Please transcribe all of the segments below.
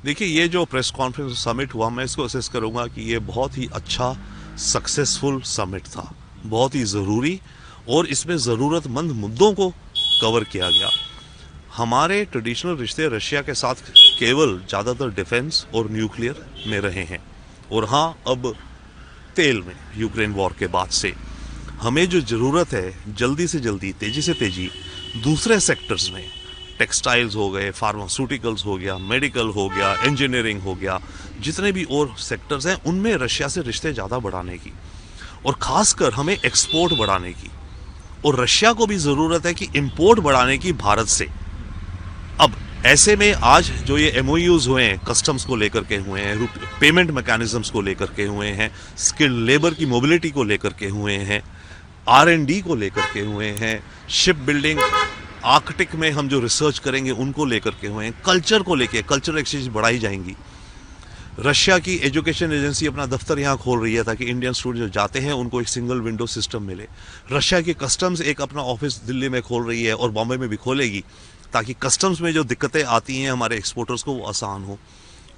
देखिए, ये जो प्रेस कॉन्फ्रेंस समिट हुआ, मैं इसको असेस करूंगा कि ये बहुत ही अच्छा सक्सेसफुल समिट था, बहुत ही ज़रूरी, और इसमें ज़रूरतमंद मुद्दों को कवर किया गया। हमारे ट्रेडिशनल रिश्ते रशिया के साथ केवल ज़्यादातर डिफेंस और न्यूक्लियर में रहे हैं, और हाँ, अब तेल में यूक्रेन वॉर के बाद से हमें जो ज़रूरत है, जल्दी से जल्दी, तेज़ी से तेज़ी दूसरे सेक्टर्स में, टेक्सटाइल्स हो गए, फार्मास्यूटिकल्स हो गया, मेडिकल हो गया, इंजीनियरिंग हो गया, जितने भी और सेक्टर्स हैं उनमें रशिया से रिश्ते ज़्यादा बढ़ाने की, और ख़ासकर हमें एक्सपोर्ट बढ़ाने की, और रशिया को भी ज़रूरत है कि इंपोर्ट बढ़ाने की भारत से। अब ऐसे में आज जो ये एमओयूज हुए हैं, कस्टम्स को लेकर के हुए हैं, पेमेंट मैकेनिज्म्स को लेकर के हुए हैं, स्किल्ड लेबर की मोबिलिटी को लेकर के हुए हैं, R&D को लेकर के हुए हैं, शिप बिल्डिंग, आर्कटिक में हम जो रिसर्च करेंगे उनको लेकर के हुए हैं, कल्चर को लेके, कल्चरल एक्सचेंज बढ़ाई जाएंगी। रशिया की एजुकेशन एजेंसी अपना दफ्तर यहाँ खोल रही है ताकि इंडियन स्टूडेंट जो जाते हैं उनको एक सिंगल विंडो सिस्टम मिले। रशिया की कस्टम्स एक अपना ऑफिस दिल्ली में खोल रही है और बॉम्बे में भी खोलेगी, ताकि कस्टम्स में जो दिक्कतें आती हैं हमारे एक्सपोर्टर्स को वो आसान हो।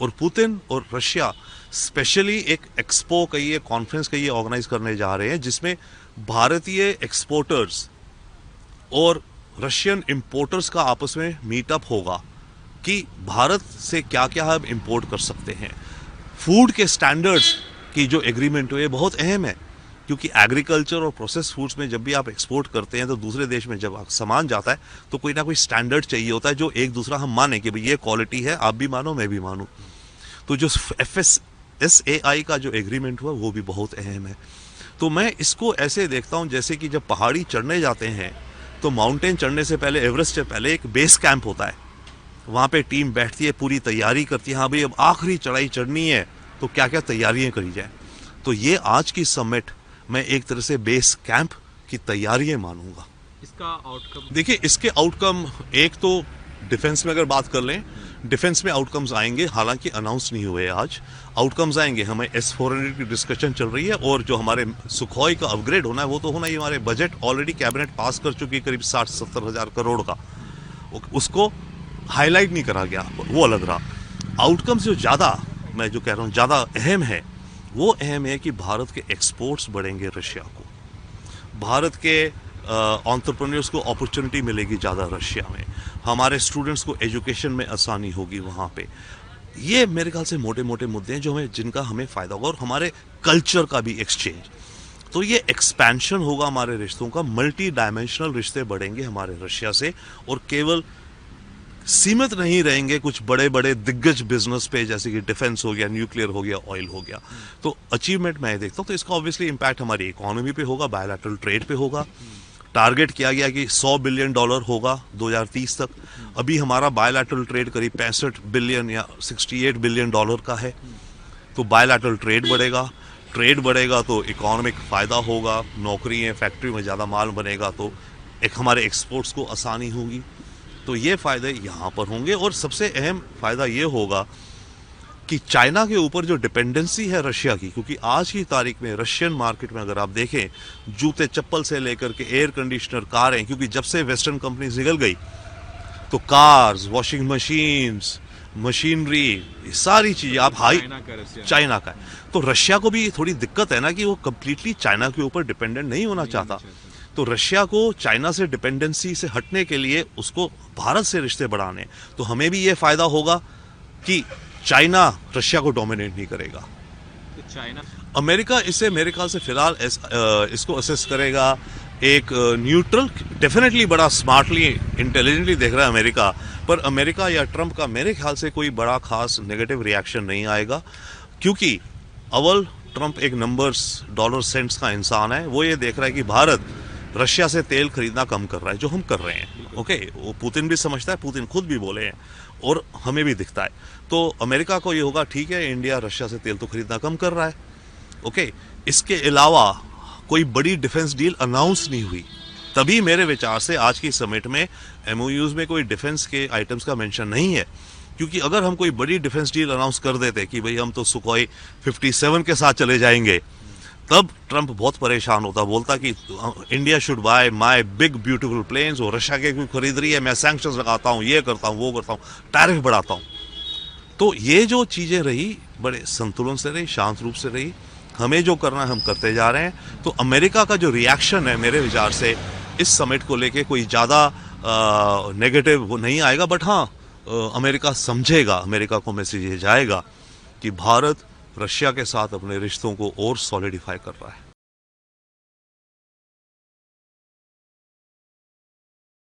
और पुतिन और रशिया स्पेशली एक एक्सपो कहिए, कॉन्फ्रेंस कहिए, ऑर्गेनाइज करने जा रहे हैं, जिसमें भारतीय एक्सपोर्टर्स और रशियन इंपोर्टर्स का आपस में मीटअप होगा कि भारत से क्या क्या हम इंपोर्ट कर सकते हैं। फूड के स्टैंडर्ड्स की जो एग्रीमेंट हुए बहुत अहम है, क्योंकि एग्रीकल्चर और प्रोसेस फूड्स में जब भी आप एक्सपोर्ट करते हैं तो दूसरे देश में जब सामान जाता है तो कोई ना कोई स्टैंडर्ड चाहिए होता है जो एक दूसरा हम माने कि भाई ये क्वालिटी है, आप भी मानो मैं भी मानूं। तो जो FSSAI का जो एग्रीमेंट हुआ वो भी बहुत अहम है। तो मैं इसको ऐसे देखता हूं जैसे कि जब पहाड़ी चढ़ने जाते हैं तो माउंटेन चढ़ने से पहले, एवरेस्ट से पहले एक बेस कैंप होता है, वहाँ पे टीम बैठती है, पूरी तैयारी करती है, हाँ भाई अब आखिरी चढ़ाई चढ़नी है तो क्या क्या तैयारियां करी जाए। तो ये आज की समिट मैं एक तरह से बेस कैंप की तैयारियां मानूंगा। इसका आउटकम देखिए, इसके आउटकम एक तो डिफेंस में अगर बात कर लें, डिफेंस में आउटकम्स आएंगे, हालांकि अनाउंस नहीं हुए आज, आउटकम्स आएंगे। हमें S-400 की डिस्कशन चल रही है, और जो हमारे सुखोई का अपग्रेड होना है वो तो होना ही। हमारे बजट ऑलरेडी कैबिनेट पास कर चुकी है, करीब 60-70 हज़ार करोड़ का, उसको हाईलाइट नहीं करा गया, वो अलग रहा। आउटकम्स जो ज़्यादा, मैं जो कह रहा हूँ ज़्यादा अहम है, वो अहम है कि भारत के एक्सपोर्ट्स बढ़ेंगे रशिया को, भारत के एंटरप्रेन्योर्स को अपॉर्चुनिटी मिलेगी ज़्यादा रशिया में, हमारे स्टूडेंट्स को एजुकेशन में आसानी होगी वहाँ पे। ये मेरे ख्याल से मोटे मोटे मुद्दे हैं जो जिनका हमें फ़ायदा होगा, और हमारे कल्चर का भी एक्सचेंज। तो ये एक्सपेंशन होगा हमारे रिश्तों का, मल्टी डायमेंशनल रिश्ते बढ़ेंगे हमारे रशिया से, और केवल सीमित नहीं रहेंगे कुछ बड़े बड़े दिग्गज बिजनेस पे, जैसे कि डिफेंस हो गया, न्यूक्लियर हो गया, ऑयल हो गया। तो अचीवमेंट मैं देखता हूँ, तो इसका ऑब्वियसली इम्पैक्ट हमारी इकोनॉमी पे होगा, बायलैटरल ट्रेड पे होगा। टारगेट किया गया कि $100 बिलियन होगा 2030 तक। अभी हमारा बायलैटरल ट्रेड करीब 65 बिलियन या $68 बिलियन का है। तो बायलैटरल ट्रेड बढ़ेगा, ट्रेड बढ़ेगा तो इकोनॉमिक फ़ायदा होगा, नौकरी है, फैक्ट्री में ज़्यादा माल बनेगा तो एक हमारे एक्सपोर्ट्स को आसानी होगी। तो ये फ़ायदे यहाँ पर होंगे, और सबसे अहम फ़ायदा ये होगा कि चाइना के ऊपर जो डिपेंडेंसी है रशिया की, क्योंकि आज की तारीख में रशियन मार्केट में अगर आप देखें, जूते चप्पल से लेकर के एयर कंडीशनर, कारें, क्योंकि जब से वेस्टर्न कंपनीज निकल गई तो कार्स, वॉशिंग मशीन्स, मशीनरी, ये सारी चीज़ें आप चाइना का है। तो रशिया को भी थोड़ी दिक्कत है ना कि वो कंप्लीटली चाइना के ऊपर डिपेंडेंट नहीं होना चाहता। तो रशिया को चाइना से डिपेंडेंसी से हटने के लिए उसको भारत से रिश्ते बढ़ाने, तो हमें भी ये फ़ायदा होगा कि चाइना रशिया को डोमिनेट नहीं करेगा। तो चाइना, अमेरिका इसे मेरे ख्याल से फिलहाल इसको असेस करेगा एक न्यूट्रल, डेफिनेटली बड़ा स्मार्टली, इंटेलिजेंटली देख रहा है अमेरिका, पर अमेरिका या ट्रंप का मेरे ख्याल से कोई बड़ा खास नेगेटिव रिएक्शन नहीं आएगा, क्योंकि अव्वल ट्रंप एक नंबर्स, डॉलर सेंट्स का इंसान है। वो ये देख रहा है कि भारत रशिया से तेल खरीदना कम कर रहा है, जो हम कर रहे हैं। ओके, वो पुतिन भी समझता है, पुतिन खुद भी बोले हैं, और हमें भी दिखता है। तो अमेरिका को ये होगा, ठीक है, इंडिया रशिया से तेल तो खरीदना कम कर रहा है। ओके, इसके अलावा कोई बड़ी डिफेंस डील अनाउंस नहीं हुई, तभी मेरे विचार से आज की समिट में एमओयूज में कोई डिफेंस के आइटम्स का मेंशन नहीं है। क्योंकि अगर हम कोई बड़ी डिफेंस डील अनाउंस कर देते कि भाई हम तो सुखोई 57 के साथ चले जाएंगे, तब ट्रंप बहुत परेशान होता, बोलता कि India should buy my big beautiful planes, और रशिया के क्यों खरीद रही है, मैं सैंक्शंस लगाता हूँ, ये करता हूँ, वो करता हूँ, टैरिफ बढ़ाता हूँ। तो ये जो चीज़ें रही बड़े संतुलन से रही, शांत रूप से रही। हमें जो करना है हम करते जा रहे हैं। तो अमेरिका का जो रिएक्शन है मेरे विचार से इस समिट को लेके कोई ज़्यादा नेगेटिव वो नहीं आएगा, बट हाँ अमेरिका समझेगा, अमेरिका को मैसेज ये जाएगा कि भारत रशिया के साथ अपने रिश्तों को और सॉलिडिफाई कर रहा है।